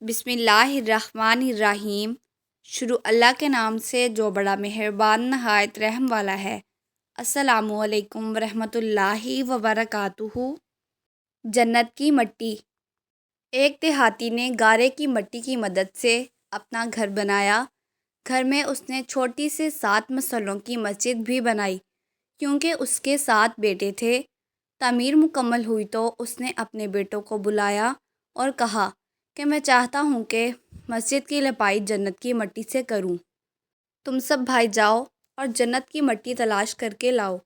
بسم اللہ الرحمن الرحیم۔ شروع اللہ کے نام سے جو بڑا مہربان نہایت رحم والا ہے۔ السلام علیکم ورحمۃ اللہ وبرکاتہ۔ جنت کی مٹی۔ ایک دیہاتی نے گارے کی مٹی کی مدد سے اپنا گھر بنایا۔ گھر میں اس نے چھوٹی سے 7 مسلوں کی مسجد بھی بنائی کیونکہ اس کے 7 بیٹے تھے۔ تعمیر مکمل ہوئی تو اس نے اپنے بیٹوں کو بلایا اور کہا کہ میں چاہتا ہوں کہ مسجد کی لپائی جنت کی مٹی سے کروں۔ تم سب بھائی جاؤ اور جنت کی مٹی تلاش کر کے لاؤ۔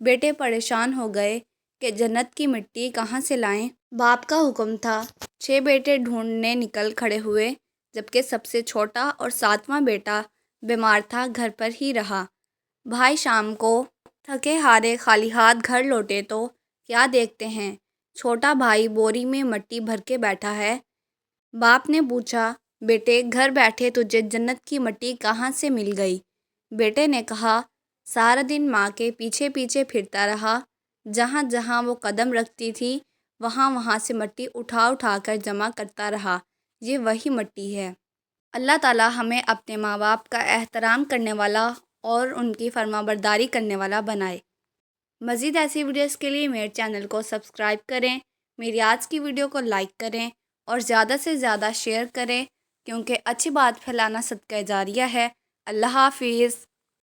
بیٹے پریشان ہو گئے کہ جنت کی مٹی کہاں سے لائیں۔ باپ کا حکم تھا۔ 6 بیٹے ڈھونڈنے نکل کھڑے ہوئے جبکہ سب سے چھوٹا اور 7واں بیٹا بیمار تھا، گھر پر ہی رہا۔ بھائی شام کو تھکے ہارے خالی ہاتھ گھر لوٹے تو کیا دیکھتے ہیں، چھوٹا بھائی بوری میں مٹی بھر کے بیٹھا ہے۔ باپ نے پوچھا، بیٹے گھر بیٹھے تجھے جنت کی مٹی کہاں سے مل گئی؟ بیٹے نے کہا، سارا دن ماں کے پیچھے پیچھے پھرتا رہا، جہاں جہاں وہ قدم رکھتی تھی وہاں وہاں سے مٹی اٹھا اٹھا کر جمع کرتا رہا، یہ وہی مٹی ہے۔ اللہ تعالیٰ ہمیں اپنے ماں باپ کا احترام کرنے والا اور ان کی فرما برداری کرنے والا بنائے۔ مزید ایسی ویڈیوز کے لیے میرے چینل کو سبسکرائب کریں، میری آج کی ویڈیو کو لائک کریں اور زیادہ سے زیادہ شیئر کریں کیونکہ اچھی بات پھیلانا صدقہ جاریہ ہے۔ اللہ حافظ۔